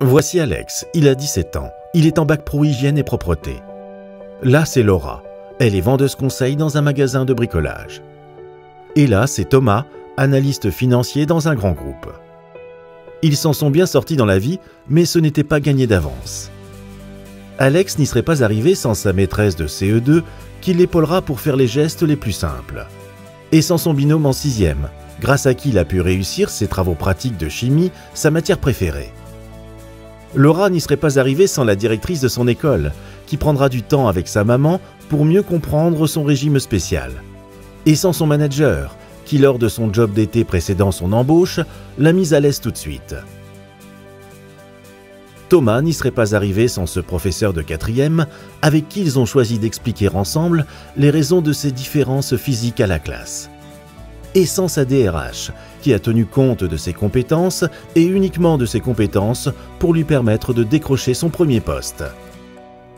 Voici Alex, il a 17 ans. Il est en bac pro hygiène et propreté. Là, c'est Laura. Elle est vendeuse conseil dans un magasin de bricolage. Et là, c'est Thomas, analyste financier dans un grand groupe. Ils s'en sont bien sortis dans la vie, mais ce n'était pas gagné d'avance. Alex n'y serait pas arrivé sans sa maîtresse de CE2 qui l'épaulera pour faire les gestes les plus simples. Et sans son binôme en 6e, grâce à qui il a pu réussir ses travaux pratiques de chimie, sa matière préférée. Laura n'y serait pas arrivée sans la directrice de son école, qui prendra du temps avec sa maman pour mieux comprendre son régime spécial. Et sans son manager, qui lors de son job d'été précédant son embauche, l'a mise à l'aise tout de suite. Thomas n'y serait pas arrivé sans ce professeur de 4e, avec qui ils ont choisi d'expliquer ensemble les raisons de ces différences physiques à la classe. Et sans sa DRH, qui a tenu compte de ses compétences et uniquement de ses compétences pour lui permettre de décrocher son premier poste.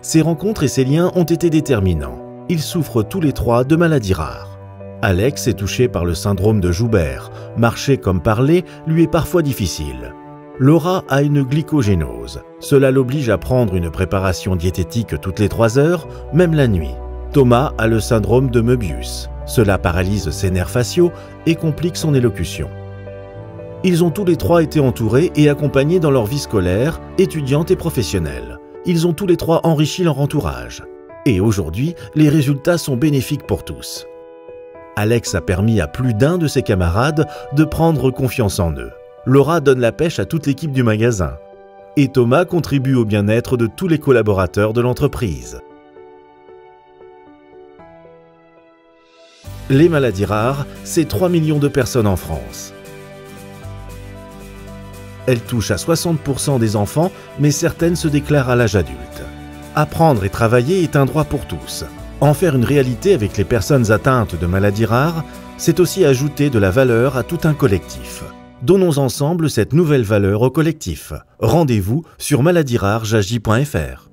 Ces rencontres et ces liens ont été déterminants. Ils souffrent tous les trois de maladies rares. Alex est touché par le syndrome de Joubert. Marcher comme parler lui est parfois difficile. Laura a une glycogénose. Cela l'oblige à prendre une préparation diététique toutes les 3 heures, même la nuit. Thomas a le syndrome de Möbius. Cela paralyse ses nerfs faciaux et complique son élocution. Ils ont tous les 3 été entourés et accompagnés dans leur vie scolaire, étudiante et professionnelle. Ils ont tous les 3 enrichi leur entourage. Et aujourd'hui, les résultats sont bénéfiques pour tous. Alex a permis à plus d'un de ses camarades de prendre confiance en eux. Laura donne la pêche à toute l'équipe du magasin. Et Thomas contribue au bien-être de tous les collaborateurs de l'entreprise. Les maladies rares, c'est 3 millions de personnes en France. Elles touchent à 60% des enfants, mais certaines se déclarent à l'âge adulte. Apprendre et travailler est un droit pour tous. En faire une réalité avec les personnes atteintes de maladies rares, c'est aussi ajouter de la valeur à tout un collectif. Donnons ensemble cette nouvelle valeur au collectif. Rendez-vous sur maladiesraresjagis.fr.